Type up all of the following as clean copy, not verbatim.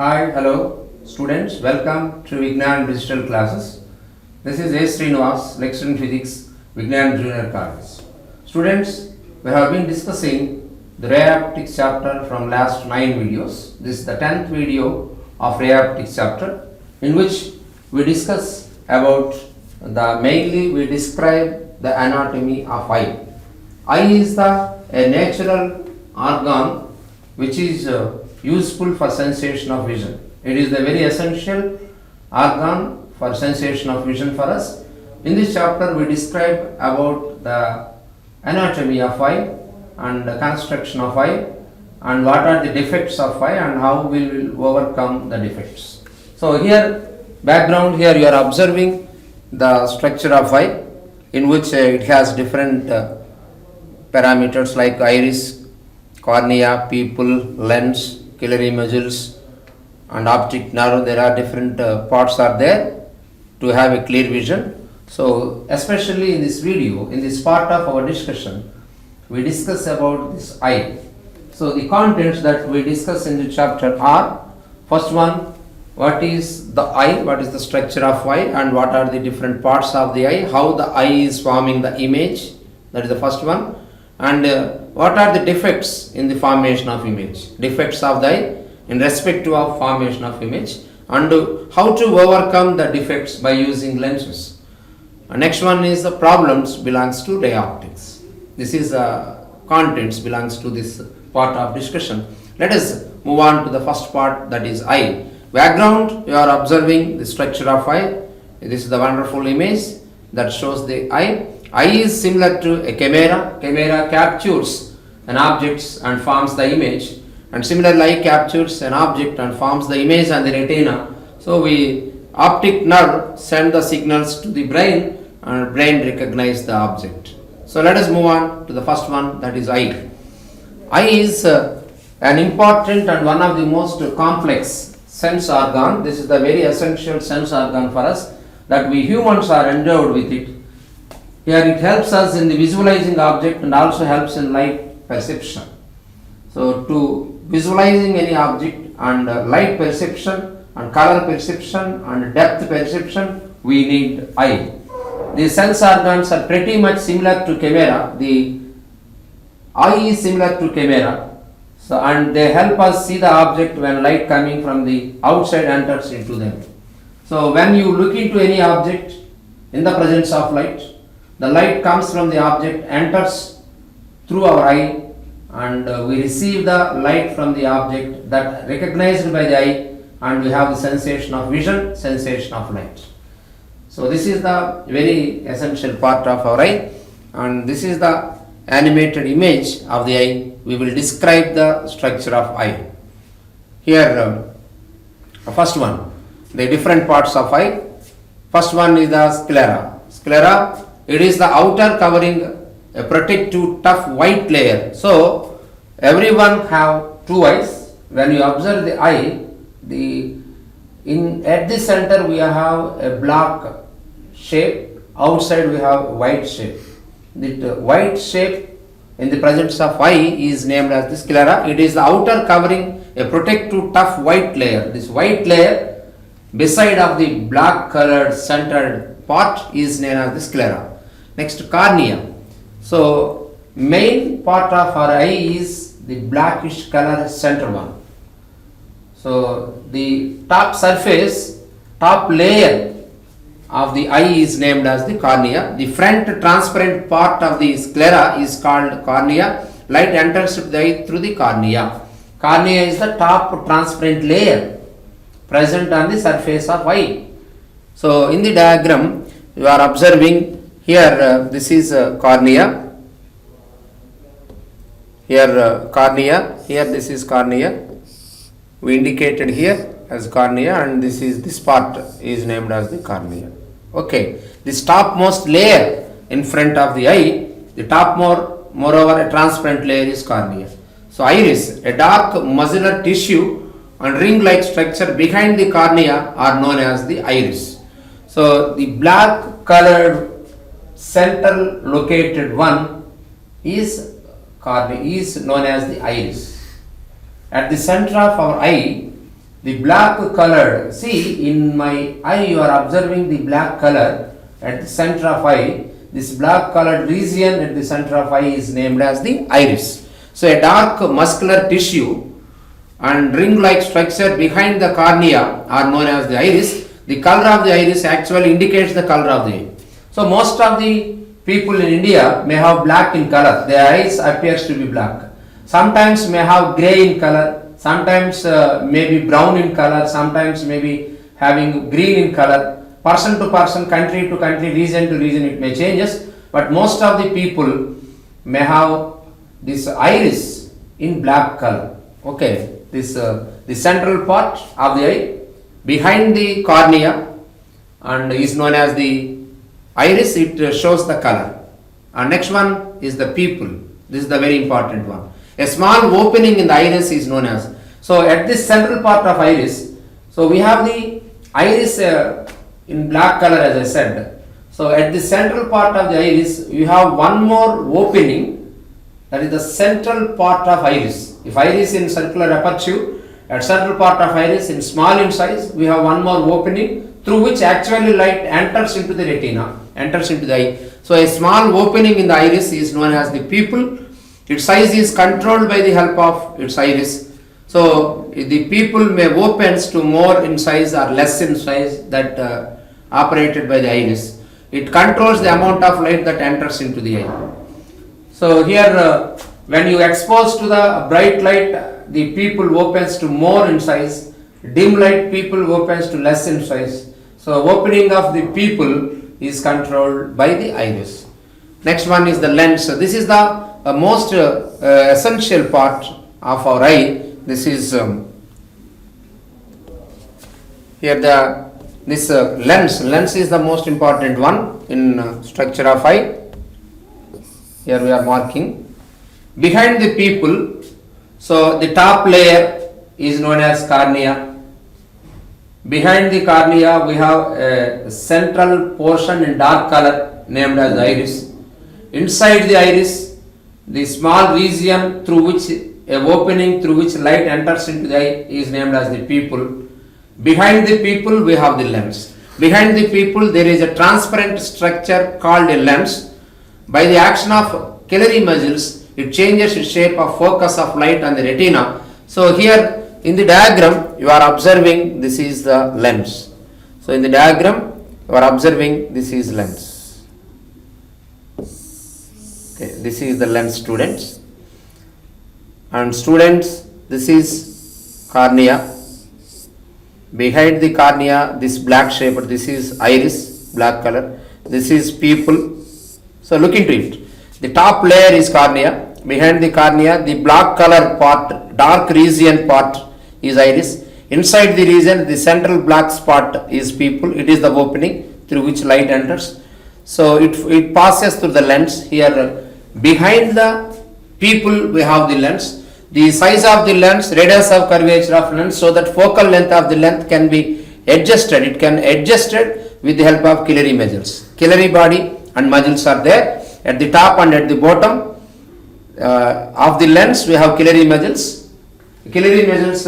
Hi, hello, students. Welcome to Vignan Digital Classes. This is A. Srinivas, lecturer in physics, Vignan Junior College. Students, we have been discussing the ray optics chapter from last 9 videos. This is the 10th video of ray optics chapter, in which we discuss about mainly we describe the anatomy of eye. Eye is a natural organ which is useful for sensation of vision. It is the very essential organ for sensation of vision for us. In this chapter we describe about the anatomy of eye and the construction of eye and what are the defects of eye and how we will overcome the defects. So here background, here you are observing the structure of eye, in which it has different parameters like iris, cornea, pupil, lens, ciliary muscles and optic nerve. There are different parts are there to have a clear vision. So especially in this video, in this part of our discussion, we discuss about this eye. So the contents that we discuss in the chapter are: first one, what is the eye, what is the structure of eye and what are the different parts of the eye, how the eye is forming the image, that is the first one, and what are the defects in the formation of image, defects of the eye in respect to our formation of image, and how to overcome the defects by using lenses. Next one is the problems belongs to ray optics. This is contents belongs to this part of discussion. Let us move on to the first part, that is eye. Background, you are observing the structure of eye. This is the wonderful image that shows the eye. Eye is similar to a camera. Camera captures an object and forms the image, and similarly eye captures an object and forms the image on the retina. So optic nerve send the signals to the brain and brain recognize the object. So let us move on to the first one, that is eye. Eye is an important and one of the most complex sense organ. This is the very essential sense organ for us, that we humans are endowed with it. Here it helps us in the visualizing object and also helps in light perception. So to visualizing any object and light perception and color perception and depth perception, we need eye. The sense organs are pretty much similar to camera. The eye is similar to camera. So, and they help us see the object when light coming from the outside enters into them. So when you look into any object in the presence of light, the light comes from the object, enters through our eye, and we receive the light from the object that recognized by the eye, and we have the sensation of vision, sensation of light. So this is the very essential part of our eye, and this is the animated image of the eye. We will describe the structure of eye. Here first one, the different parts of eye. First one is the sclera. Sclera, it is the outer covering a protective tough white layer. So everyone have two eyes. When you observe the eye, at the center we have a black shape, outside we have white shape. The white shape in the presence of eye is named as the sclera. It is the outer covering a protective tough white layer. This white layer beside of the black colored centered part is named as the sclera. Next, cornea. So main part of our eye is the blackish color center one. So the top surface, top layer of the eye is named as the cornea. The front transparent part of the sclera is called cornea. Light enters the eye through the cornea. Cornea is the top transparent layer present on the surface of eye. So in the diagram you are observing here, this is cornea. Here cornea, here this is cornea. We indicated here as cornea, and this part is named as the cornea. Okay, this topmost layer in front of the eye, the moreover a transparent layer is cornea. So iris, a dark muscular tissue and ring-like structure behind the cornea are known as the iris. So the black colored central located one is cornea, is known as the iris. At the center of our eye the black colored, see in my eye you are observing the black color at the center of eye. This black colored region at the center of eye is named as the iris. So a dark muscular tissue and ring-like structure behind the cornea are known as the iris. The color of the iris actually indicates the color of the eye. So most of the people in India may have black in color. Their eyes appears to be black. Sometimes may have grey in color. Sometimes may be brown in color. Sometimes may be having green in color. Person to person, country to country, region to region it may changes. But most of the people may have this iris in black color. Okay. This the central part of the eye behind the cornea and is known as the iris. It shows the color. And next one is the pupil. This is the very important one. A small opening in the iris is known as. So at this central part of iris, so we have the iris in black color as I said. So at the central part of the iris, you have one more opening, that is the central part of iris. If iris in circular aperture, at central part of iris in small in size, we have one more opening through which actually light enters into the retina, enters into the eye. So a small opening in the iris is known as the pupil. Its size is controlled by the help of its iris. So the pupil may opens to more in size or less in size that operated by the iris. It controls the amount of light that enters into the eye. So here when you expose to the bright light, the pupil opens to more in size. Dim light pupil opens to less in size. So opening of the pupil is controlled by the iris. Next one is the lens. So this is the most essential part of our eye. This is here this lens. Lens is the most important one in structure of eye. Here we are marking. Behind the pupil, so the top layer is known as cornea. Behind the cornea we have a central portion in dark color named as the iris. Inside the iris, the small region through which a opening through which light enters into the eye is named as the pupil. Behind the pupil we have the lens. Behind the pupil there is a transparent structure called a lens. By the action of ciliary muscles, it changes its shape of focus of light on the retina. So here in the diagram you are observing this is the lens. So in the diagram you are observing this is lens. Okay, this is the lens, students. And students, this is cornea. Behind the cornea, this black shape, this is iris, black color. This is pupil. So look into it. The top layer is cornea. Behind the cornea, the black color part, dark region part is iris. Inside the region, the central black spot is pupil. It is the opening through which light enters. So it passes through the lens. Here behind the pupil we have the lens. The size of the lens, radius of curvature of lens, so that focal length of the length can be adjusted. It can adjusted with the help of ciliary muscles. Ciliary body and muscles are there. At the top and at the bottom of the lens we have ciliary muscles. Ciliary muscles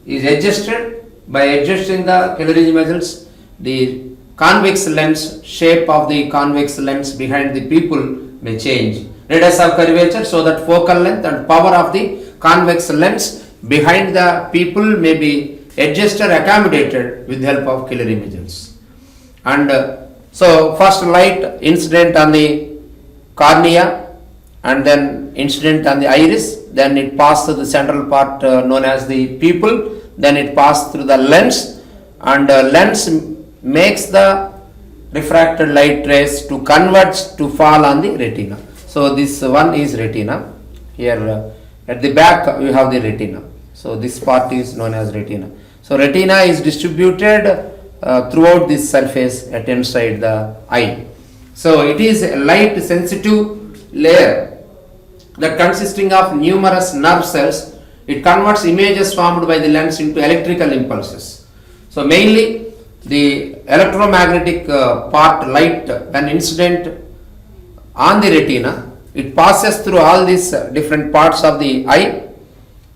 is adjusted. By adjusting the ciliary muscles, the convex lens, shape of the convex lens behind the pupil may change. Radius of curvature, so that focal length and power of the convex lens behind the pupil may be adjusted, accommodated with the help of ciliary muscles. And so first light incident on the cornea and then incident on the iris, then it passed through the central part known as the pupil, then it passed through the lens, and lens makes the refracted light rays to converge to fall on the retina. So this one is retina. Here at the back you have the retina. So this part is known as retina. So retina is distributed throughout this surface at inside the eye. So it is a light sensitive layer that consisting of numerous nerve cells. It converts images formed by the lens into electrical impulses. So mainly the electromagnetic part light when incident on the retina, it passes through all these different parts of the eye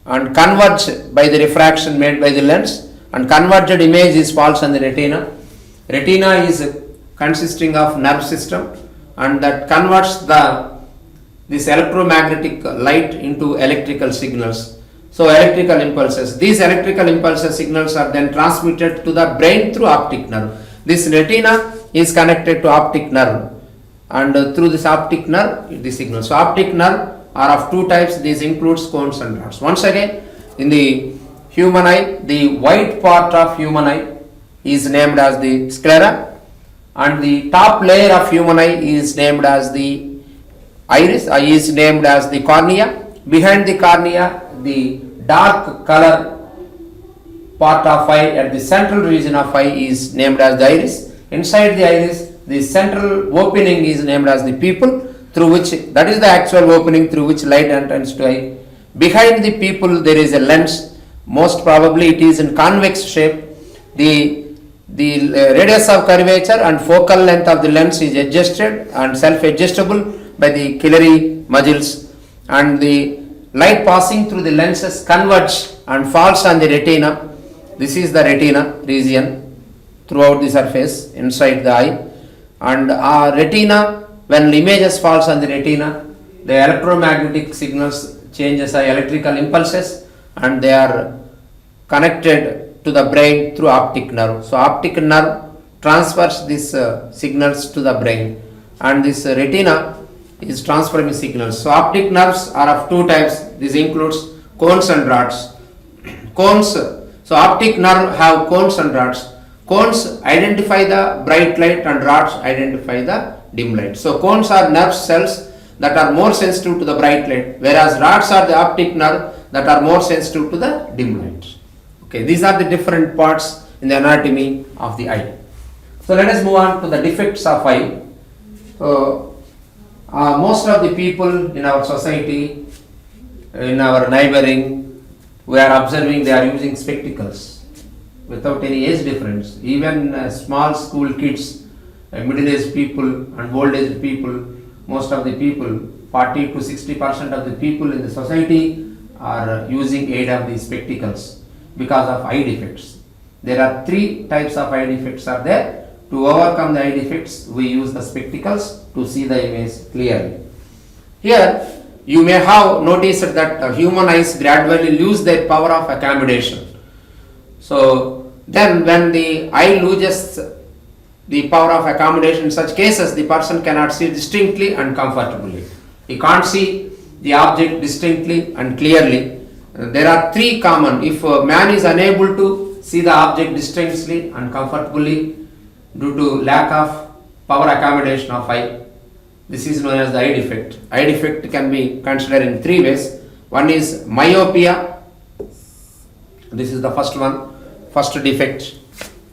and converge by the refraction made by the lens and converged image is falls on the retina. Retina is consisting of nerve system and that converts this electromagnetic light into electrical signals. So electrical impulses. These electrical impulses signals are then transmitted to the brain through optic nerve. This retina is connected to optic nerve, and through this optic nerve the signal. So optic nerve are of two types. These includes cones and rods. Once again, in the human eye, the white part of human eye is named as the sclera, and the top layer of human eye is named as the iris, is named as the cornea. Behind the cornea, the dark color part of eye at the central region of eye is named as the iris. Inside the iris, the central opening is named as the pupil, through which, that is the actual opening through which light enters to eye. Behind the pupil there is a lens. Most probably it is in convex shape. The radius of curvature and focal length of the lens is adjusted and self-adjustable by the ciliary muscles, and the light passing through the lenses converges and falls on the retina. This is the retina region throughout the surface inside the eye, and retina, when images falls on the retina, the electromagnetic signals changes are electrical impulses and they are connected to the brain through optic nerve. So optic nerve transfers these signals to the brain, and this retina is transferring signals. So optic nerves are of two types. This includes cones and rods. Cones, so optic nerve have cones and rods. Cones identify the bright light and rods identify the dim light. So cones are nerve cells that are more sensitive to the bright light, whereas rods are the optic nerve that are more sensitive to the dim light. Okay, these are the different parts in the anatomy of the eye. So let us move on to the defects of eye. So most of the people in our society, in our neighboring, we are observing they are using spectacles without any age difference. Even small school kids, middle-aged people and old-aged people, most of the people, 40 to 60% of the people in the society are using aid of these spectacles because of eye defects. There are three types of eye defects are there. To overcome the eye defects, we use the spectacles to see the image clearly. Here, you may have noticed that human eyes gradually lose their power of accommodation. So, then when the eye loses the power of accommodation, in such cases, the person cannot see distinctly and comfortably. He can't see the object distinctly and clearly. There are three common. If a man is unable to see the object distinctly and comfortably due to lack of power accommodation of eye, this is known as the eye defect. Eye defect can be considered in three ways. One is myopia. This is the first one, first defect.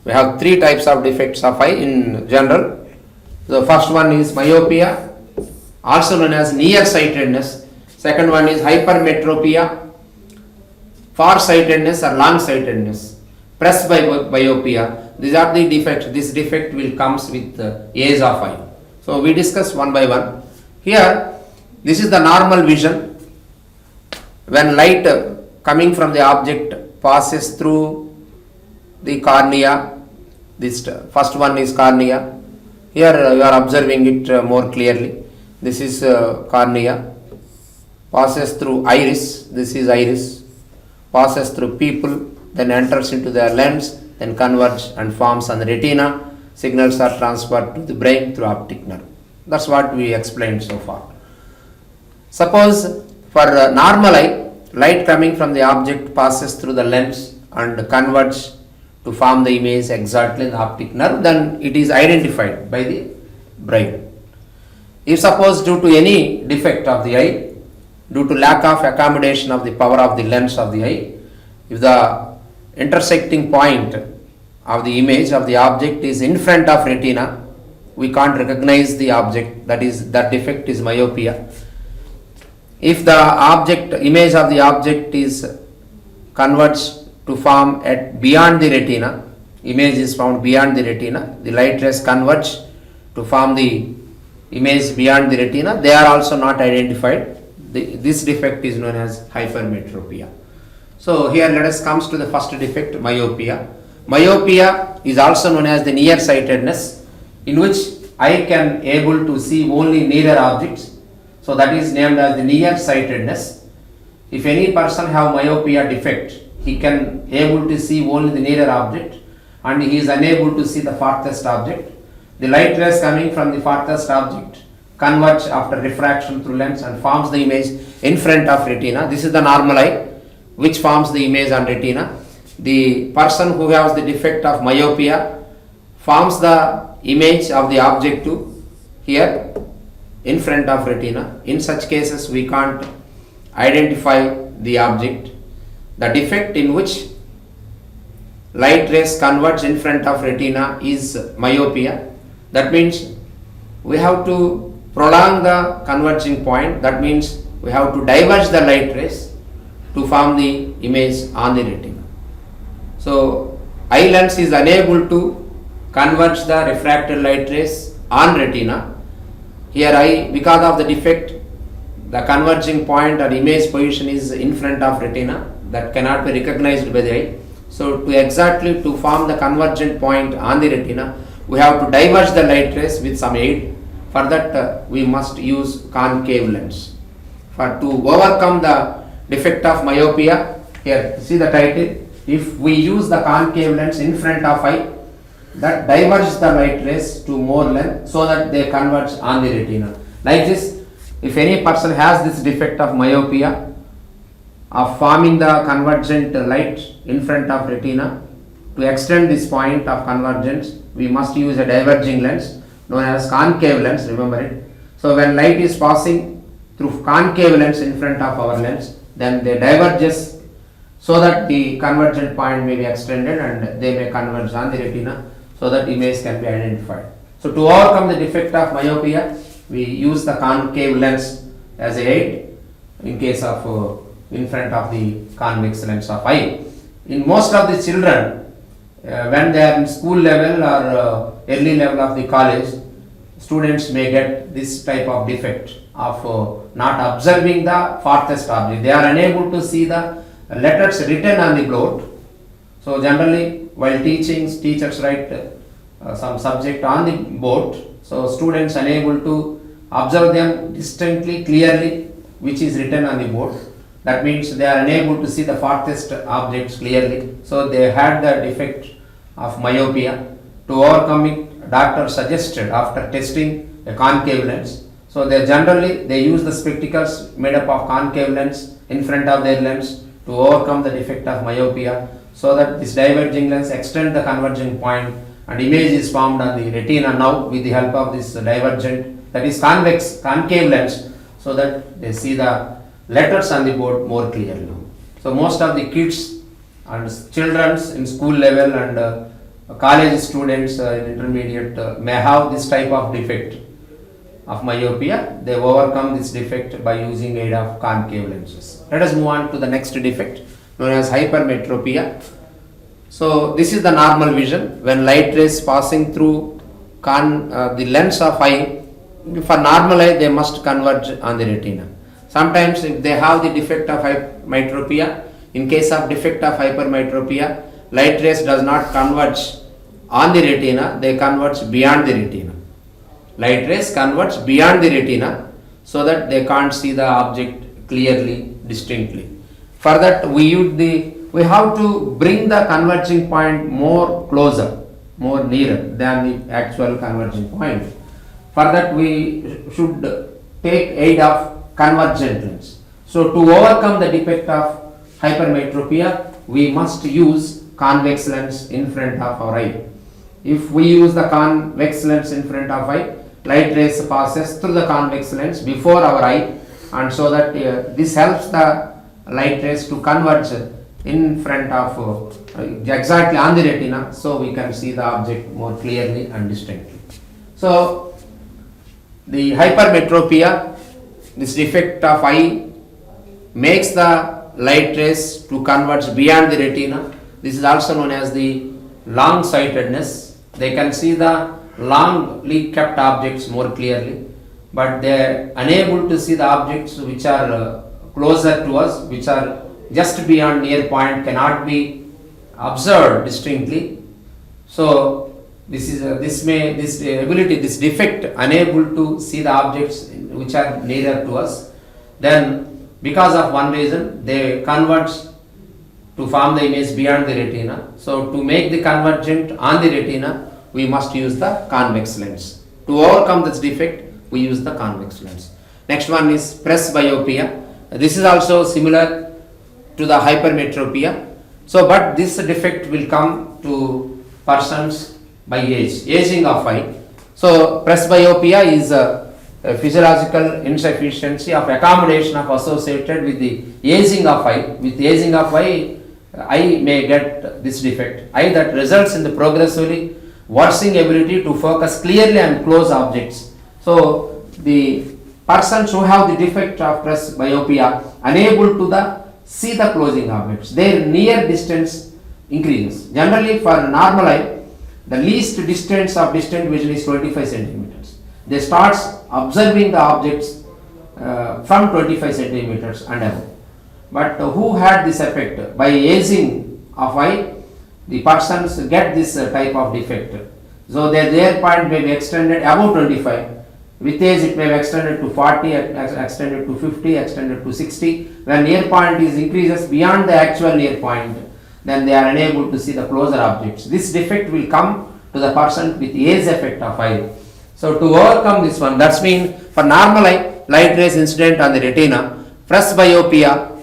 We have three types of defects of eye in general. The first one is myopia, also known as nearsightedness. Second one is hypermetropia, farsightedness or long-sightedness. Presbyopia. These are the defects. This defect will comes with the age of eye. So we discuss one by one. Here, this is the normal vision. When light coming from the object passes through the cornea, this first one is cornea. Here you are observing it more clearly. This is cornea. Passes through iris. This is iris. Passes through pupil, then enters into the lens, then converges and forms on the retina. Signals are transferred to the brain through optic nerve. That's what we explained so far. Suppose for normal eye, light coming from the object passes through the lens and converges to form the image exactly in the optic nerve, then it is identified by the brain. If suppose due to any defect of the eye, due to lack of accommodation of the power of the lens of the eye, if the intersecting point of the image of the object is in front of retina, we can't recognize the object. That defect is myopia. If the image of the object is converts to form at beyond the retina, image is found beyond the retina, the light rays converge to form the image beyond the retina, they are also not identified. This defect is known as hypermetropia. So here let us comes to the first defect, myopia. Myopia is also known as the nearsightedness, in which eye can able to see only nearer objects. So that is named as the nearsightedness. If any person have myopia defect, he can able to see only the nearer object and he is unable to see the farthest object. The light rays coming from the farthest object converge after refraction through lens and forms the image in front of retina. This is the normal eye which forms the image on retina. The person who has the defect of myopia forms the image of the object to here in front of retina. In such cases we can't identify the object. The defect in which light rays converge in front of retina is myopia. That means we have to prolong the converging point. That means we have to diverge the light rays to form the image on the retina. So eye lens is unable to converge the refracted light rays on retina. Here because of the defect, the converging point or image position is in front of retina, that cannot be recognized by the eye. So to form the convergent point on the retina, we have to diverge the light rays with some aid. For that we must use concave lens. To overcome the defect of myopia, here see the title, if we use the concave lens in front of eye, that diverges the light rays to more length so that they converge on the retina. Like this, if any person has this defect of myopia, of forming the convergent light in front of retina, to extend this point of convergence, we must use a diverging lens known as concave lens, remember it. So when light is passing through concave lens in front of our lens, then they diverges so that the convergent point may be extended and they may converge on the retina so that image can be identified. So to overcome the defect of myopia, we use the concave lens as a aid in case of in front of the convex lens of eye. In most of the children, when they are in school level or early level of the college, students may get this type of defect of not observing the farthest object. They are unable to see the letters written on the board. So generally while teaching, teachers write some subject on the board. So students unable to observe them distinctly, clearly, which is written on the board. That means they are unable to see the farthest objects clearly. So they had the defect of myopia. To overcome it, doctor suggested after testing a concave lens. So they generally use the spectacles made up of concave lens in front of their lens to overcome the defect of myopia, so that this diverging lens extend the converging point and image is formed on the retina now with the help of this divergent, that is convex concave lens, so that they see the letters on the board more clearly. So most of the kids and children in school level and college students in intermediate may have this type of defect of myopia. They overcome this defect by using aid of concave lenses. Let us move on to the next defect known as hypermetropia. So this is the normal vision when light rays passing through the lens of eye. For normal eye, they must converge on the retina. Sometimes if they have the defect of hypermetropia, in case of defect of hypermetropia, light rays does not converge on the retina, they converge beyond the retina. Light rays converge beyond the retina so that they can't see the object clearly, distinctly. For that we have to bring the converging point more closer, more nearer than the actual converging point. For that we should take aid of convergent lens. So to overcome the defect of hypermetropia, we must use convex lens in front of our eye. If we use the convex lens in front of eye, light rays passes through the convex lens before our eye, and so that this helps the light rays to converge in front of exactly on the retina, so we can see the object more clearly and distinctly. So the hypermetropia, this defect of eye, makes the light rays to converge beyond the retina. This is also known as the long-sightedness. They can see the longly kept objects more clearly, but they are unable to see the objects which are closer to us, which are just beyond near point cannot be observed distinctly. So this ability, this defect, unable to see the objects which are nearer to us, then because of one reason they converge to form the image beyond the retina. So to make the convergent on the retina, we must use the convex lens. To overcome this defect, we use the convex lens. Next one is presbyopia. This is also similar to the hypermetropia. So but this defect will come to persons by age, aging of eye. So presbyopia is a physiological insufficiency of accommodation of associated with the aging of eye. With aging of eye may get this defect. Eye that results in the progressively worsening ability to focus clearly on close objects. So the persons who have the defect of presbyopia unable to see the closing objects, their near distance increases. Generally for normal eye, the least distance of distant vision is 25 centimeters. They start observing the objects from 25 centimeters and above. But who had this effect? By aging of eye, the persons get this type of defect. So their point may be extended above 25. With age it may be extended to 40, extended to 50, extended to 60. When near point is increases beyond the actual near point, then they are unable to see the closer objects. This defect will come to the person with age effect of eye. So to overcome this one, that's mean for normal eye, light rays incident on the retina, presbyopia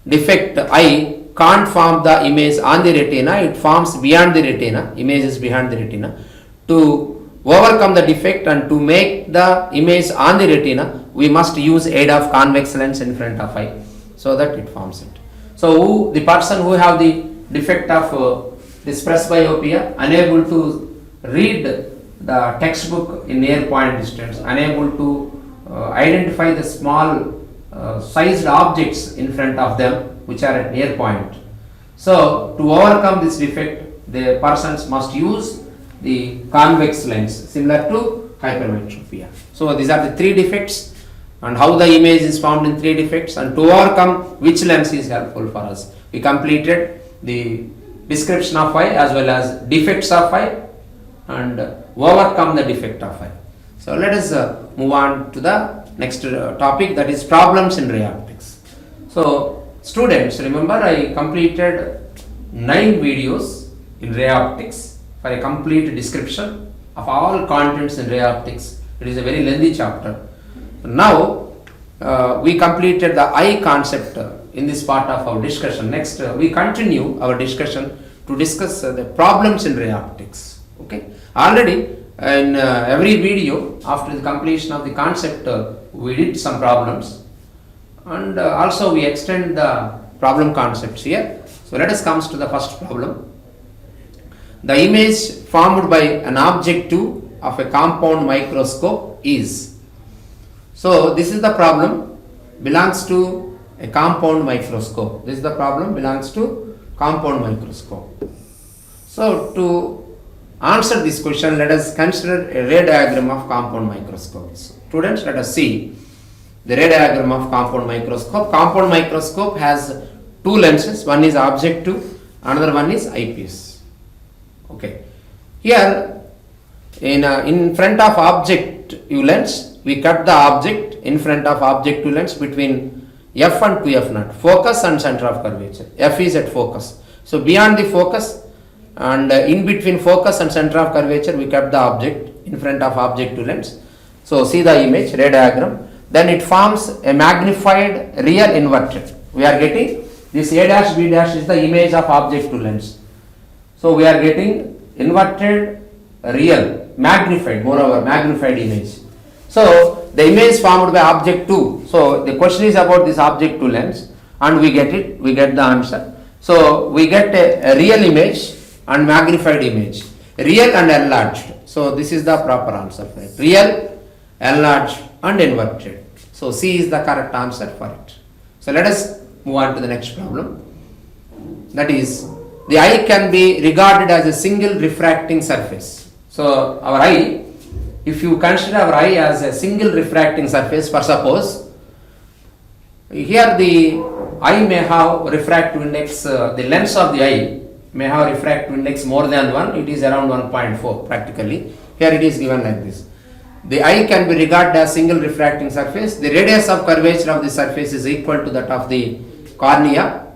defect eye can't form the image on the retina, it forms beyond the retina, image is behind the retina. To overcome the defect and to make the image on the retina, we must use aid of convex lens in front of eye so that it forms it. So the person who have the defect of this presbyopia, unable to read the textbook in near point distance, unable to identify the small sized objects in front of them which are at near point. So to overcome this defect, the persons must use the convex lens similar to hypermetropia. So these are the three defects and how the image is formed in three defects, and to overcome which lens is helpful for us. We completed the description of eye as well as defects of eye and overcome the defect of eye. So let us move on to the next topic, that is problems in ray optics. So students, remember I completed 9 videos in ray optics for a complete description of all contents in ray optics. It is a very lengthy chapter. Now we completed the eye concept in this part of our discussion. Next we continue our discussion to discuss the problems in ray optics. Okay, already in every video after the completion of the concept we did some problems, and also we extend the problem concepts here. So let us come to the first problem. The image formed by an objective of a compound microscope is. So this is the problem belongs to a compound microscope. This is the problem belongs to compound microscope. So to answer this question, let us consider a ray diagram of compound microscopes. Students, let us see the ray diagram of compound microscope. Compound microscope has two lenses. One is objective, another one is eyepiece. Okay. Here in front of objective lens, we cut the object in front of objective lens between f and 2f naught, focus and center of curvature. F is at focus. So beyond the focus and in between focus and center of curvature, we kept the object in front of objective lens. So see the image, ray diagram. Then it forms a magnified real inverted. We are getting this A dash B dash is the image of objective lens. So we are getting inverted real, magnified, moreover magnified image. So the image formed by object 2. So the question is about this object 2 lens, and we get it, we get the answer. So we get a real image and magnified image, real and enlarged. So this is the proper answer for it, real, enlarged and inverted. So C is the correct answer for it. So let us move on to the next problem. That is, the eye can be regarded as a single refracting surface. So our eye, if you consider our eye as a single refracting surface, for suppose here the eye may have refractive index, the lens of the eye may have refractive index more than 1, it is around 1.4 practically. Here it is given like this. The eye can be regarded as single refracting surface. The radius of curvature of the surface is equal to that of the cornea.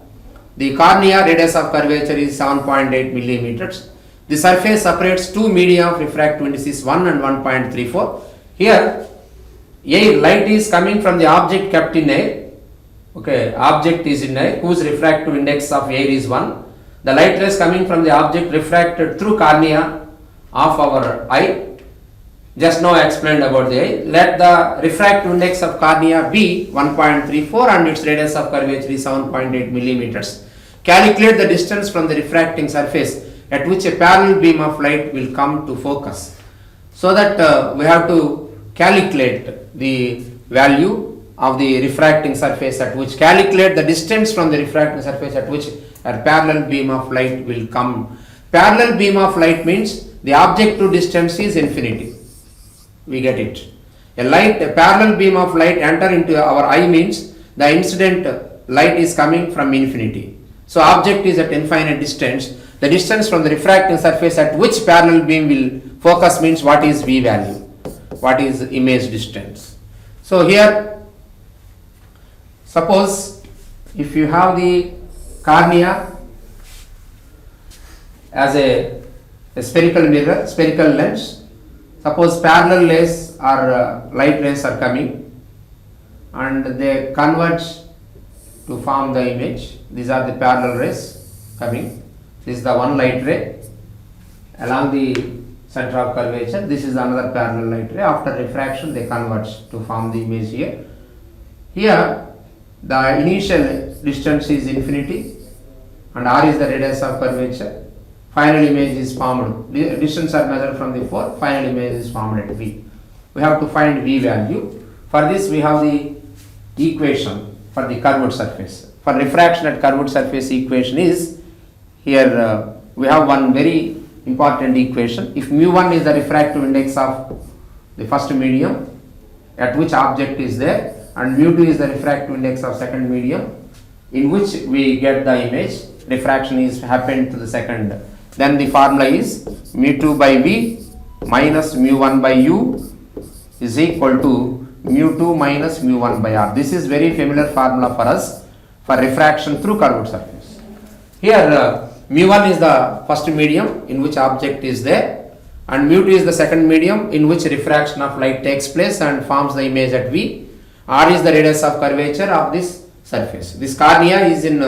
The cornea radius of curvature is 7.8 millimeters. The surface separates two media of refractive indices 1 and 1.34. Here, light is coming from the object kept in air. Okay, object is in air whose refractive index of air is 1. The light rays coming from the object refracted through cornea of our eye. Just now I explained about the eye. Let the refractive index of cornea be 1.34 and its radius of curvature is 7.8 millimeters. Calculate the distance from the refracting surface at which a parallel beam of light will come to focus. So that we have to calculate the value of the refracting surface at which, calculate the distance from the refracting surface at which a parallel beam of light will come. Parallel beam of light means the object to distance is infinity. We get it. A parallel beam of light enter into our eye means the incident light is coming from infinity. So object is at infinite distance. The distance from the refracting surface at which parallel beam will focus means what is V value, what is image distance. So here, suppose if you have the cornea as a spherical mirror, spherical lens, suppose parallel rays or light rays are coming and they converge to form the image. These are the parallel rays coming. This is the one light ray along the center of curvature. This is another parallel light ray. After refraction they converge to form the image here. Here the initial distance is infinity and r is the radius of curvature. Final image is formed. The distance are measured from the 4. Final image is formed at V. We have to find V value. For this we have the equation for the curved surface. For refraction at curved surface, equation is here we have one very important equation. If mu1 is the refractive index of the first medium at which object is there and mu2 is the refractive index of second medium in which we get the image, refraction is happened to the second. Then the formula is mu2 by V minus mu1 by U is equal to mu2 minus mu1 by R. This is very familiar formula for us for refraction through curved surface. Here mu1 is the first medium in which object is there and mu2 is the second medium in which refraction of light takes place and forms the image at V. R is the radius of curvature of this surface. This cornea is in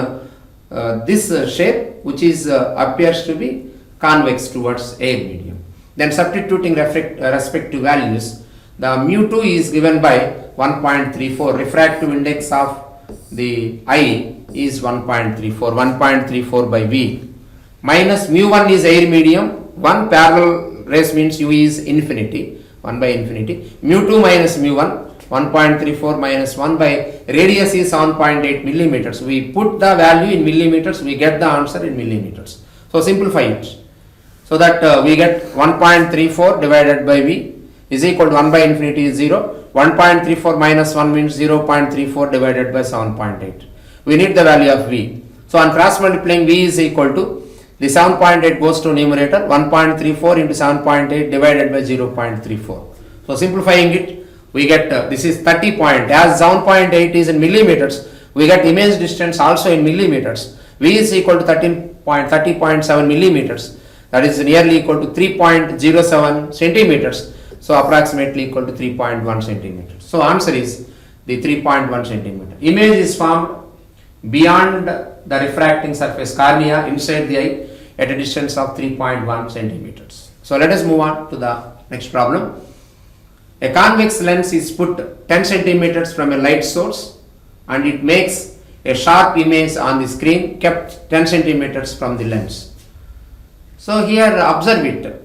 this shape which is appears to be convex towards air medium. Then substituting respective values, the mu2 is given by 1.34. Refractive index of the eye is 1.34 by V minus mu1 is air medium, 1 parallel rays means U is infinity, 1 by infinity, mu2 minus mu1 1.34 minus 1 by radius is 7.8 millimeters. We put the value in millimeters, we get the answer in millimeters. So simplify it. So that we get 1.34 divided by V is equal to 1 by infinity is 0. 1.34 minus 1 means 0.34 divided by 7.8. We need the value of V. So on cross multiplying, V is equal to the 7.8 goes to numerator, 1.34 into 7.8 divided by 0.34. So simplifying it, we get this is 30 point, as 7.8 is in millimeters, we get image distance also in millimeters. V is equal to 30.7 millimeters, that is nearly equal to 3.07 centimeters. So approximately equal to 3.1 centimeters. So answer is the 3.1 centimeter. Image is formed beyond the refracting surface cornea inside the eye at a distance of 3.1 centimeters. So let us move on to the next problem. A convex lens is put 10 centimeters from a light source and it makes a sharp image on the screen kept 10 centimeters from the lens. So here observe it.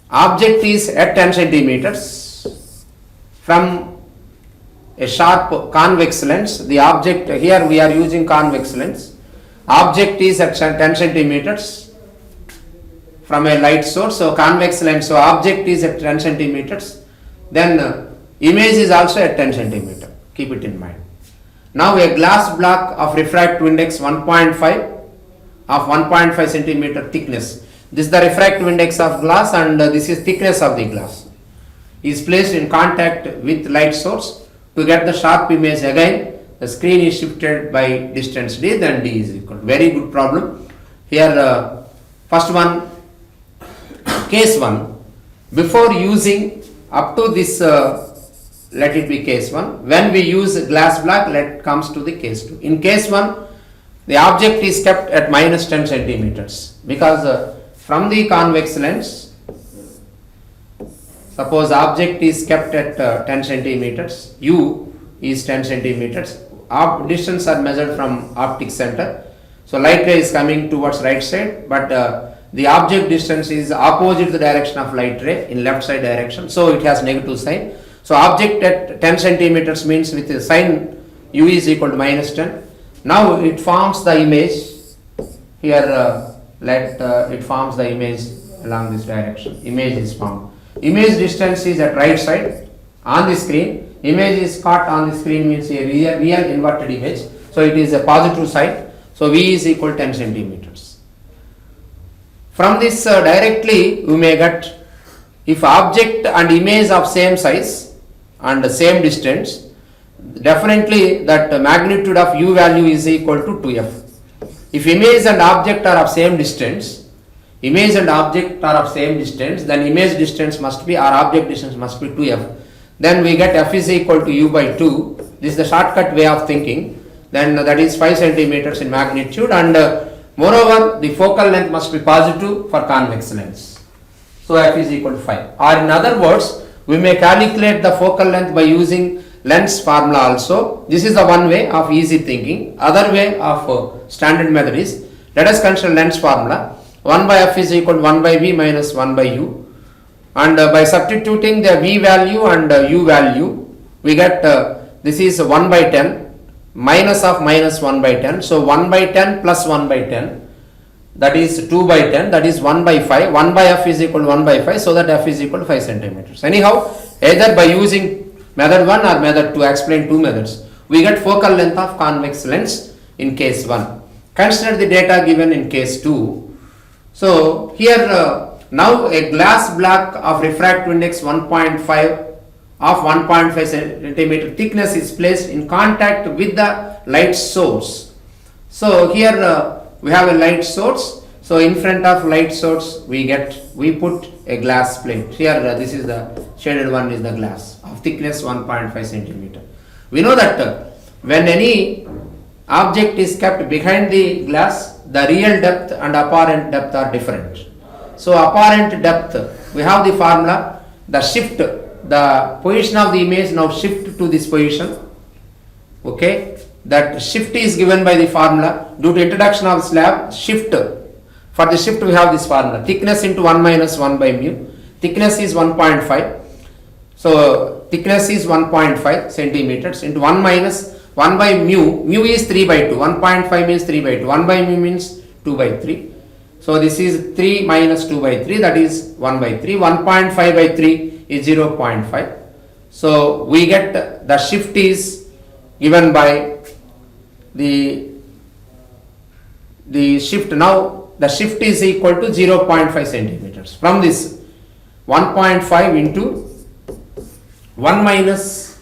Object is at 10 centimeters from a sharp convex lens. The object, here we are using convex lens. Object is at 10 centimeters from a light source. So convex lens, so object is at 10 centimeters. Then image is also at 10 centimeter. Keep it in mind. Now a glass block of refractive index 1.5 of 1.5 centimeter thickness. This is the refractive index of glass, and this is thickness of the glass. Is placed in contact with light source. To get the sharp image again, the screen is shifted by distance d, then d is equal. Very good problem. Here first one, case 1. Before using up to this, let it be case 1. When we use glass block, let comes to the case 2. In case 1, the object is kept at minus 10 centimeters because from the convex lens, suppose object is kept at 10 centimeters, u is 10 centimeters, distance are measured from optic center. So light ray is coming towards right side, but the object distance is opposite the direction of light ray in left side direction, so it has negative sign. So object at 10 centimeters means with the sign u is equal to minus 10. Now it forms the image. Here it forms the image along this direction. Image is formed. Image distance is at right side on the screen. Image is caught on the screen means a real inverted image. So it is a positive side. So V is equal to 10 centimeters. From this directly we may get, if object and image of same size and the same distance, definitely that magnitude of u value is equal to 2f. If image and object are of same distance, then image distance must be, or object distance must be 2f. Then we get f is equal to u by 2. This is the shortcut way of thinking. Then that is 5 centimeters in magnitude, and moreover the focal length must be positive for convex lens. So f is equal to 5. Or in other words, we may calculate the focal length by using lens formula also. This is the one way of easy thinking. Other way of standard method is, let us consider lens formula. 1 by f is equal to 1 by v minus 1 by u, and by substituting the v value and u value, we get this is 1 by 10 minus of minus 1 by 10. So 1 by 10 plus 1 by 10, that is 2 by 10, that is 1 by 5. 1 by f is equal to 1 by 5, so that f is equal to 5 centimeters. Anyhow, either by using method 1 or method 2, explain two methods, we get focal length of convex lens in case 1. Consider the data given in case 2. So here now a glass block of refractive index 1.5 of 1.5 centimeter thickness is placed in contact with the light source. So here we have a light source. So in front of light source we put a glass plate. Here this is the shaded one, is the glass of thickness 1.5 centimeter. We know that when any object is kept behind the glass, the real depth and apparent depth are different. So apparent depth, we have the formula, the shift, the position of the image now shift to this position. Okay, that shift is given by the formula due to introduction of slab shift. For the shift we have this formula, thickness into 1 minus 1 by mu. Thickness is 1.5. So thickness is 1.5 centimeters into 1 minus 1 by mu. Mu is 3 by 2. 1.5 means 3 by 2. 1 by mu means 2 by 3. So this is 3 minus 2 by 3, that is 1 by 3. 1.5 by 3 is 0.5. So we get the shift is given by the shift. Now the shift is equal to 0.5 centimeters. From this 1.5 into 1 minus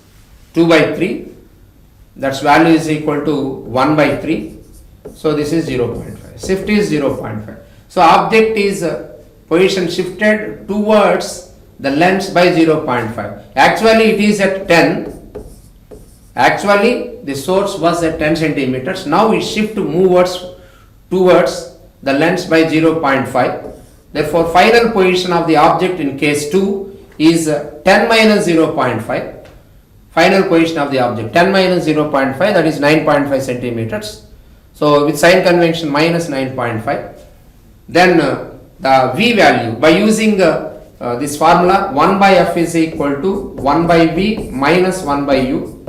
2 by 3, that's value is equal to 1 by 3. So this is 0.5. Shift is 0.5. So object is position shifted towards the lens by 0.5. Actually it is at 10. Actually the source was at 10 centimeters. Now it shift moves towards the lens by 0.5. Therefore final position of the object in case 2 is 10 minus 0.5. Final position of the object 10 minus 0.5, that is 9.5 centimeters. So with sign convention minus 9.5. Then the V value, by using this formula, 1 by f is equal to 1 by v minus 1 by u.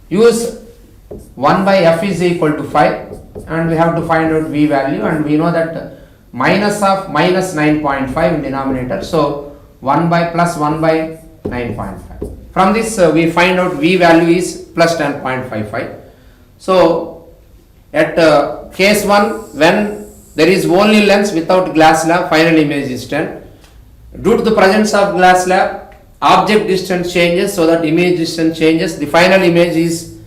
Use 1 by f is equal to 5, and we have to find out v value, and we know that minus of minus 9.5 in denominator. So 1 by plus 1 by 9.5. From this we find out V value is plus 10.55. So at case 1, when there is only lens without glass slab, final image is 10. Due to the presence of glass slab, object distance changes, so that image distance changes. The final image is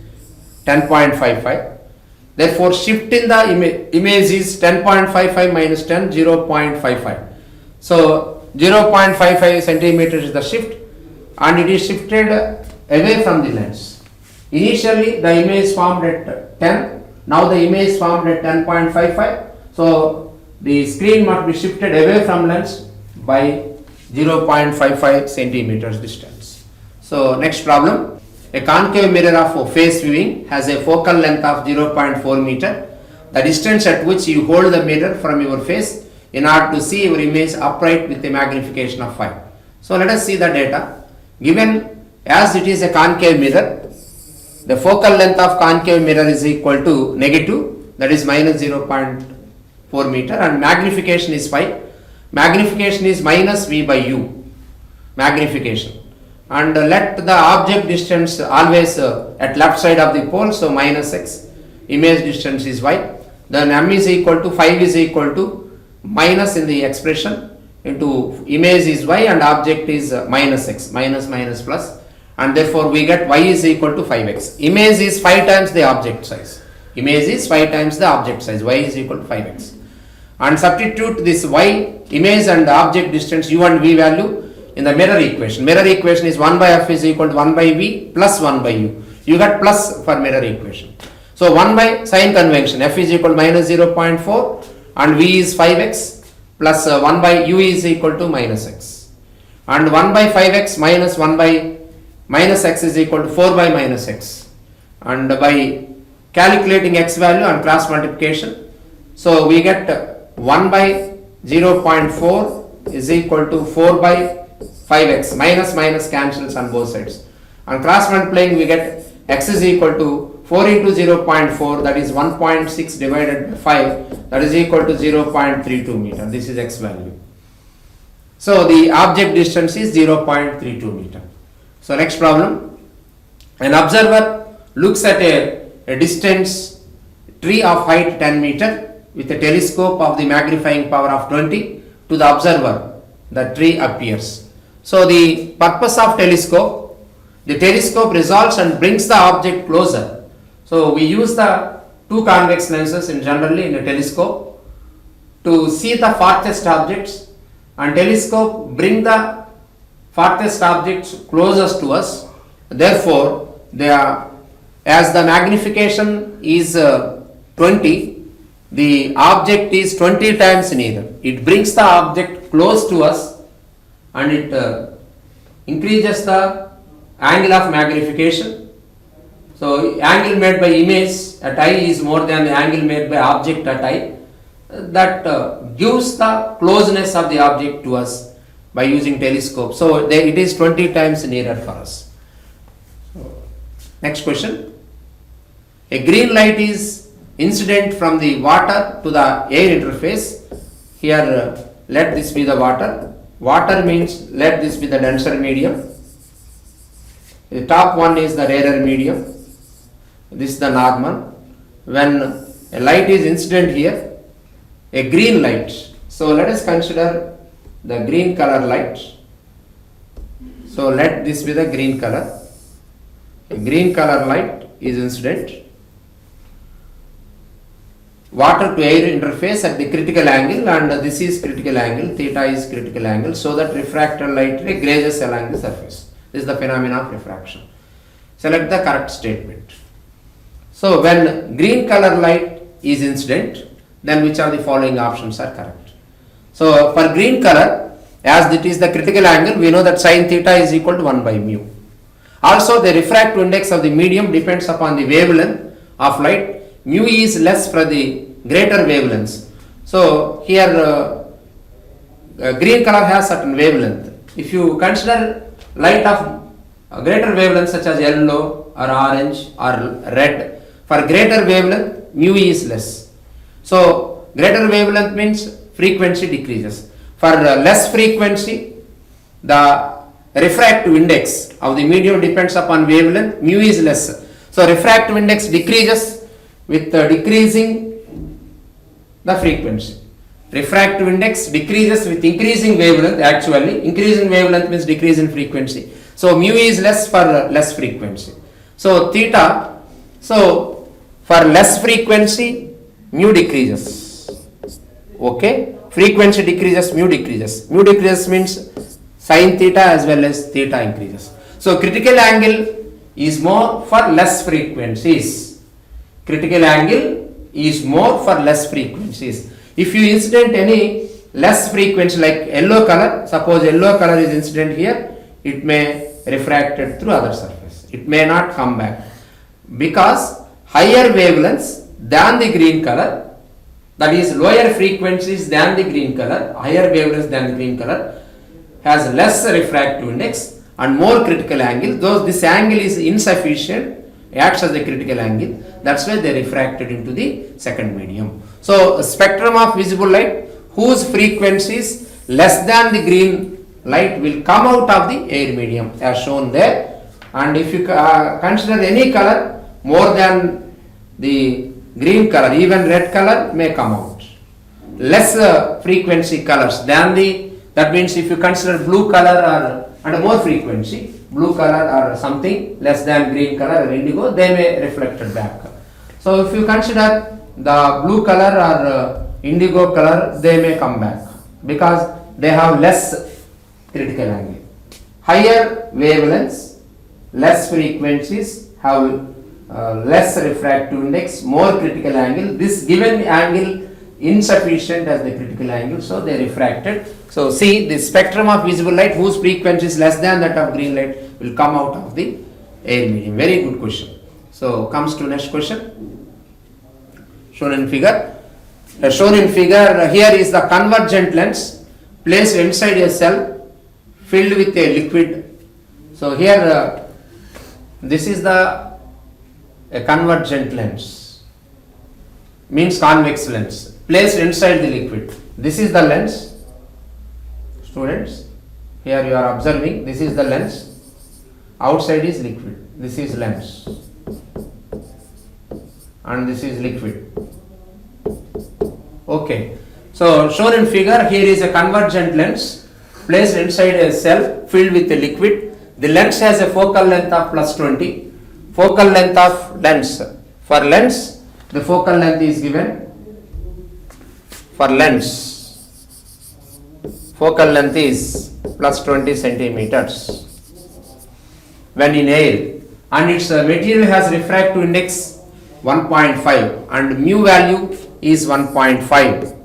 10.55. Therefore, shift in the image is 10.55 minus 10, 0.55. So 0.55 centimeters is the shift, and it is shifted away from the lens. Initially the image formed at 10, now the image formed at 10.55. So the screen must be shifted away from lens by 0.55 centimeters distance. So next problem. A concave mirror of face viewing has a focal length of 0.4 meter. The distance at which you hold the mirror from your face in order to see your image upright with a magnification of 5. So let us see the data. Given as it is a concave mirror, the focal length of concave mirror is equal to negative, that is minus 0.4 meter, and magnification is 5. Magnification is minus V by U, magnification. And let the object distance always at left side of the pole, so minus x, image distance is y. Then m is equal to 5 is equal to minus in the expression into image is y and object is minus x, minus minus plus, and therefore we get y is equal to 5x. Image is 5 times the object size. Image is 5 times the object size, y is equal to 5x. And substitute this y, image and object distance u and v value in the mirror equation. Mirror equation is 1 by f is equal to 1 by v plus 1 by u. You get plus for mirror equation. So 1 by sign convention, f is equal to minus 0.4 and v is 5x plus 1 by u is equal to minus x. And 1 by 5x minus 1 by minus x is equal to 4 by minus x. And by calculating x value and cross multiplication, so we get 1 by 0.4 is equal to 4 by 5x, minus minus cancels on both sides. On cross multiplying we get x is equal to 4 into 0.4, that is 1.6 divided by 5, that is equal to 0.32 meter. This is x value. So the object distance is 0.32 meter. So next problem. An observer looks at a distance tree of height 10 meter with a telescope of the magnifying power of 20. To the observer, the tree appears. So the purpose of telescope, the telescope resolves and brings the object closer. So we use the two convex lenses generally in a telescope to see the farthest objects, and telescope bring the farthest objects closest to us. Therefore, they are, as the magnification is 20, the object is 20 times nearer. It brings the object close to us and it increases the angle of magnification. So angle made by image at eye is more than the angle made by object at eye. That gives the closeness of the object to us by using telescope. So it is 20 times nearer for us. Next question. A green light is incident from the water to the air interface. Here let this be the water. Water means let this be the denser medium. The top one is the rarer medium. This is the normal. When a light is incident here, a green light. So let us consider the green color light. So let this be the green color. A green color light is incident. Water to air interface at the critical angle, and this is critical angle, theta is critical angle, so that refracted light ray grazes along the surface. This is the phenomena of refraction. Select the correct statement. So when green color light is incident, then which of the following options are correct? So for green color, as it is the critical angle, we know that sin theta is equal to 1 by mu. Also the refractive index of the medium depends upon the wavelength of light. Mu is less for the greater wavelengths. So here green color has certain wavelength. If you consider light of greater wavelength such as yellow or orange or red, for greater wavelength mu is less. So greater wavelength means frequency decreases. For less frequency, the refractive index of the medium depends upon wavelength, mu is less. So refractive index decreases with decreasing the frequency. Refractive index decreases with increasing wavelength. Actually, increasing wavelength means decrease in frequency. So mu is less for less frequency. So theta, so for less frequency, mu decreases. Okay, frequency decreases, mu decreases. Mu decreases means sin theta as well as theta increases. So critical angle is more for less frequencies. Critical angle is more for less frequencies. If you incident any less frequency like yellow color, suppose yellow color is incident here, it may refracted through other surface. It may not come back because higher wavelengths than the green color, that is lower frequencies than the green color, higher wavelengths than the green color has less refractive index and more critical angle. Though this angle is insufficient, acts as a critical angle, that's why they refracted into the second medium. So spectrum of visible light whose frequency is less than the green light will come out of the air medium as shown there. And if you consider any color more than the green color, even red color may come out. Less frequency colors than the, that means if you consider blue color or and more frequency, blue color or something less than green color or indigo, they may reflect it back. So if you consider the blue color or indigo color, they may come back because they have less critical angle. Higher wavelengths, less frequencies have less refractive index, more critical angle. This given angle insufficient as the critical angle, so they refracted. So see, the spectrum of visible light whose frequency is less than that of green light will come out of the air medium. Very good question. So comes to next question. Shown in figure. Shown in figure, here is the convergent lens placed inside a cell filled with a liquid. So here this is the a convergent lens, means convex lens placed inside the liquid. This is the lens, students. Here you are observing, this is the lens, outside is liquid, this is lens and this is liquid. Okay, so shown in figure, here is a convergent lens placed inside a cell filled with a liquid. The lens has a focal length of plus 20. Focal length of lens. For lens, the focal length is given. For lens, focal length is plus 20 centimeters when in air, and its material has refractive index 1.5 and mu value is 1.5.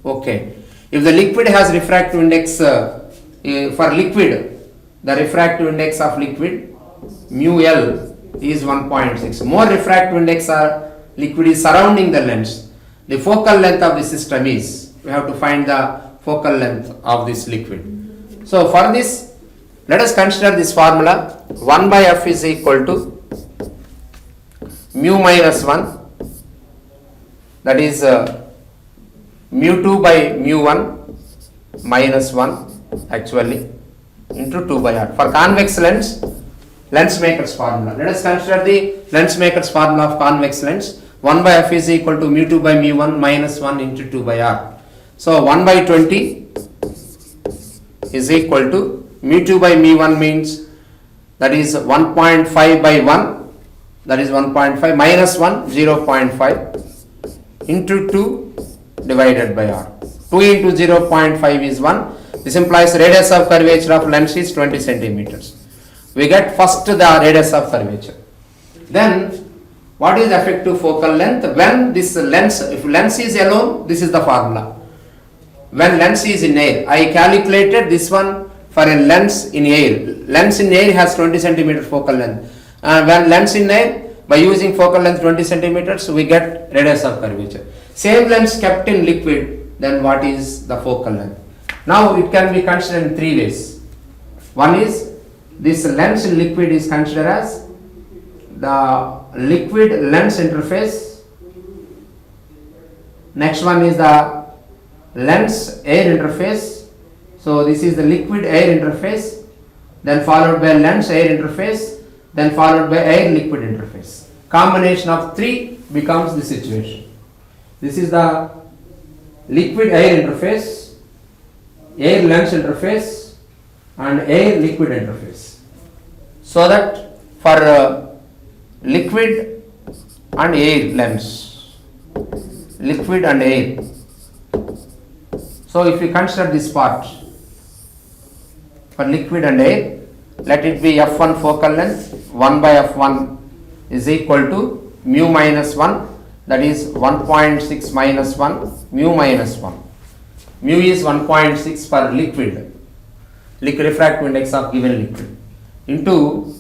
Okay, if the liquid has refractive index for liquid, the refractive index of liquid mu L is 1.6. More refractive index are liquid is surrounding the lens. The focal length of the system is, we have to find the focal length of this liquid. So for this, let us consider this formula. 1 by F is equal to mu minus 1, that is mu 2 by mu 1 minus 1 actually into 2 by R. For convex lens, lens maker's formula. Let us consider the lens maker's formula of convex lens. 1 by F is equal to mu 2 by mu 1 minus 1 into 2 by R. So 1 by 20 is equal to mu 2 by mu 1 means that is 1.5 by 1, that is 1.5 minus 1 0.5 into 2 divided by R. 2 into 0.5 is 1. This implies radius of curvature of lens is 20 centimeters. We get first the radius of curvature. Then what is effective focal length? When this lens, if lens is alone, this is the formula. When lens is in air, I calculated this one for a lens in air. Lens in air has 20 centimeter focal length. When lens in air, by using focal length 20 centimeters, we get radius of curvature. Same lens kept in liquid, then what is the focal length? Now it can be considered in three ways. One is, this lens in liquid is considered as the liquid lens interface. Next one is the lens air interface. So this is the liquid air interface, then followed by lens air interface, then followed by air liquid interface. Combination of three becomes the situation. This is the liquid air interface, air lens interface, and air liquid interface. So that for liquid and air lens, liquid and air. So if you consider this part for liquid and air, let it be f1 focal length 1 by f1 is equal to mu minus 1, that is 1.6 minus 1 mu minus 1. Mu is 1.6 for liquid refractive index of given liquid, into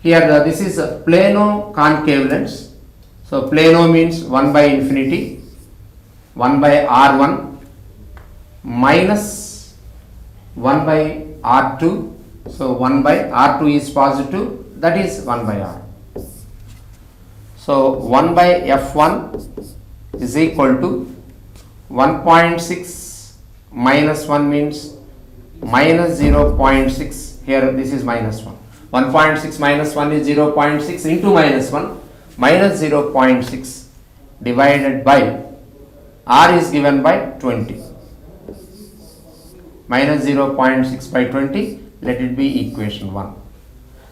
here this is a plano concave lens. So plano means 1 by infinity 1 by r1 minus 1 by r2. So 1 by r2 is positive, that is 1 by r. So 1 by f1 is equal to 1.6 minus 1 means minus 0.6. Here this is minus 1. 1.6 minus 1 is 0.6 into minus 1, minus 0.6 divided by r is given by 20. Minus 0.6 by 20, let it be equation 1.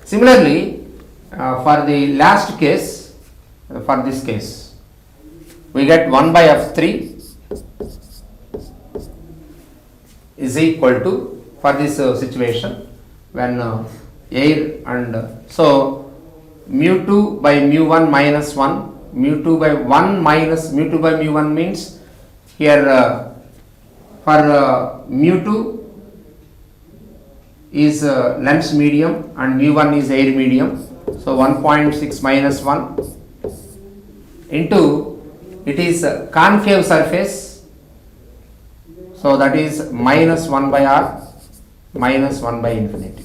Similarly, for the last case, for this case, we get 1 by f3 is equal to, for this situation, when air and so mu 2 by mu 1 minus 1, mu 2 by 1 minus mu 2 by mu 1 means here for mu 2 is lens medium and mu 1 is air medium. So 1.6 minus 1 into, it is a concave surface, so that is minus 1 by r minus 1 by infinity.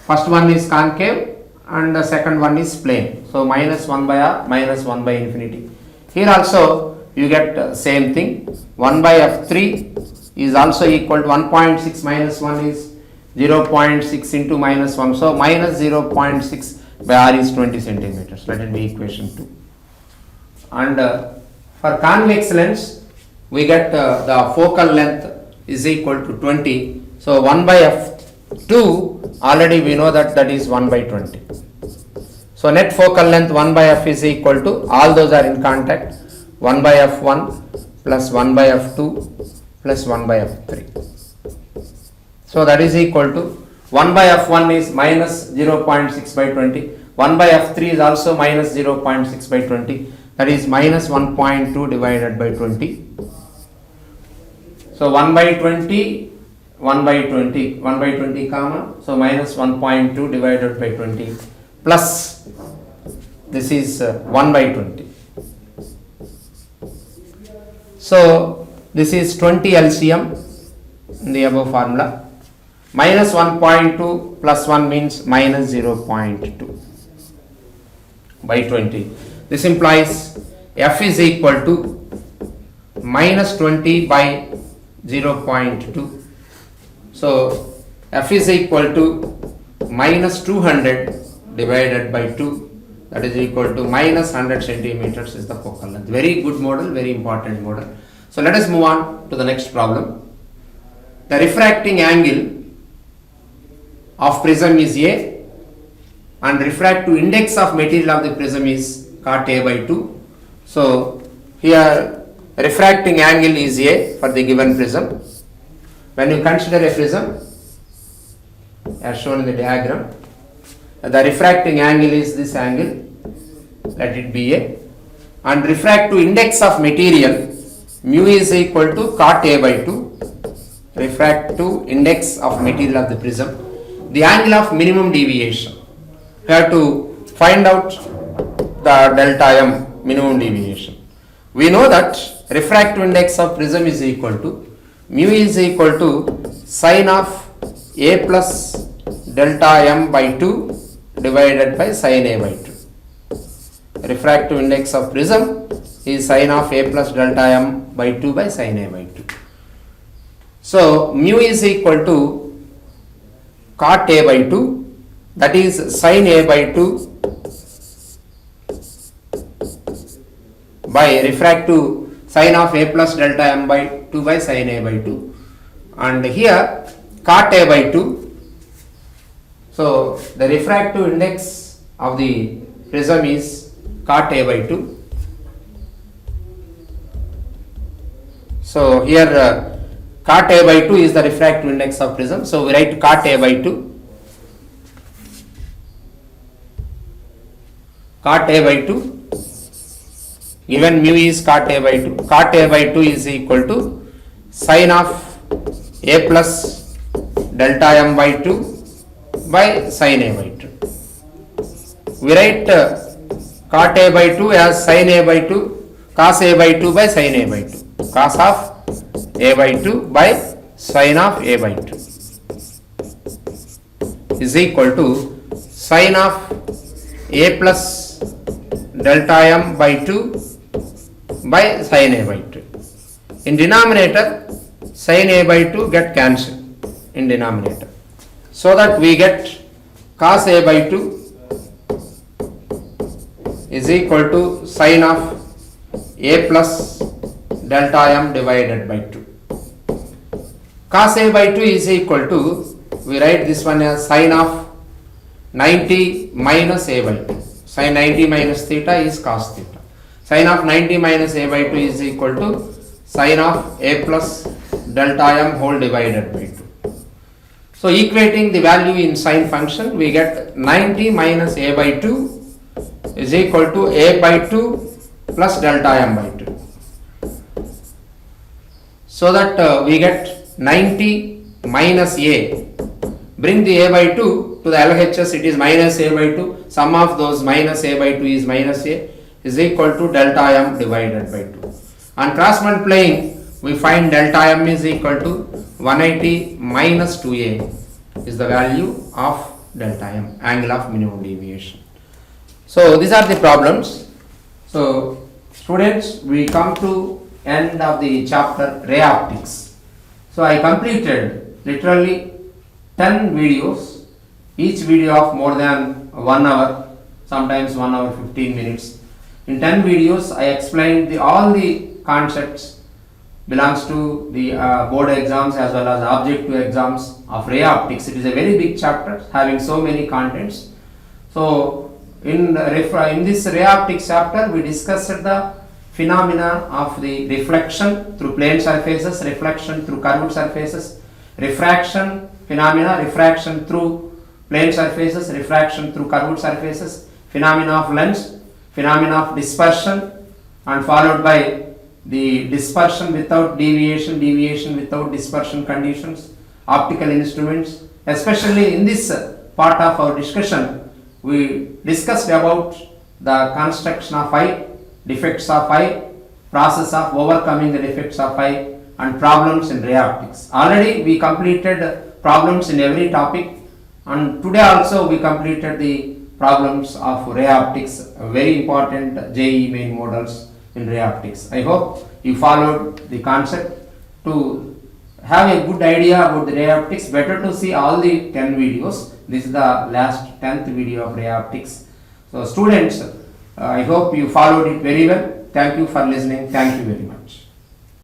First one is concave and the second one is plane. So minus 1 by r minus 1 by infinity. Here also you get same thing. 1 by f3 is also equal to 1.6 minus 1 is 0.6 into minus 1. So minus 0.6 by r is 20 centimeters. Let it be equation 2. And for convex lens, we get the focal length is equal to 20. So 1 by f2 already we know that is 1 by 20. So net focal length 1 by f is equal to, all those are in contact, 1 by f1 plus 1 by f2 plus 1 by f3. So that is equal to 1 by f1 is minus 0.6 by 20, 1 by f3 is also minus 0.6 by 20, that is minus 1.2 divided by 20. So 1 by 20, 1 by 20, 1 by 20 common, so minus 1.2 divided by 20 plus this is 1 by 20. So this is 20 LCM in the above formula. Minus 1.2 plus 1 means minus 0.2 by 20. This implies f is equal to minus 20 by 0.2. So f is equal to minus 200 divided by 2, that is equal to minus 100 centimeters is the focal length. Very good model, very important model. So let us move on to the next problem. The refracting angle of prism is A and refractive index of material of the prism is cot A by 2. So here refracting angle is A for the given prism. When you consider a prism as shown in the diagram, the refracting angle is this angle, let it be A, and refractive index of material mu is equal to cot A by 2, refractive index of material of the prism, the angle of minimum deviation. We have to find out the delta m minimum deviation. We know that refractive index of prism is equal to, mu is equal to sine of A plus delta m by 2 divided by sine A by 2. Refractive index of prism is sine of A plus delta m by 2 by sine A by 2. So mu is equal to cot A by 2, that is sin A by 2 by refractive sin of A plus delta m by 2 by sin A by 2, and here cot A by 2. So the refractive index of the prism is cot A by 2. So here cot A by 2 is the refractive index of prism. So we write cot A by 2. Cot A by 2, given mu is cot A by 2. Cot A by 2 is equal to sin of A plus delta m by 2 by sin A by 2. We write cot A by 2 as sin A by 2, cos A by 2 by sin A by 2. Cos of A by 2 by sin of A by 2 is equal to sin of A plus delta m by 2 by sin A by 2. In denominator, sin A by 2 get cancelled in denominator, so that we get cos A by 2 is equal to sin of A plus delta m divided by 2. Cos A by 2 is equal to, we write this one as sin of 90 minus A by 2. Sin 90 minus theta is cos theta. Sin of 90 minus A by 2 is equal to sin of A plus delta m whole divided by 2. So equating the value in sin function, we get 90 minus A by 2 is equal to A by 2 plus delta m by 2. So that we get 90 minus A. Bring the A by 2 to the LHS, it is minus A by 2. Sum of those minus A by 2 is minus A, is equal to delta m divided by 2. On cross multiplying, we find delta m is equal to 180 minus 2A is the value of delta m, angle of minimum deviation. So these are the problems. So students, we come to end of the chapter ray optics. So I completed literally 10 videos, each video of more than 1 hour, sometimes 1 hour 15 minutes. In 10 videos I explained all the concepts belongs to the board exams as well as objective exams of ray optics. It is a very big chapter having so many contents. So in this ray optics chapter we discussed the phenomena of the reflection through plane surfaces, reflection through curved surfaces, refraction phenomena, refraction through plane surfaces, refraction through curved surfaces, phenomena of lens, phenomena of dispersion, and followed by the dispersion without deviation, deviation without dispersion conditions, optical instruments. Especially in this part of our discussion, we discussed about the construction of eye, defects of eye, process of overcoming the defects of eye, and problems in ray optics. Already we completed problems in every topic, and today also we completed the problems of ray optics, very important JEE main models in ray optics. I hope you followed the concept. To have a good idea about the ray optics, better to see all the 10 videos. This is the last 10th video of ray optics. So students, I hope you followed it very well. Thank you for listening. Thank you very much.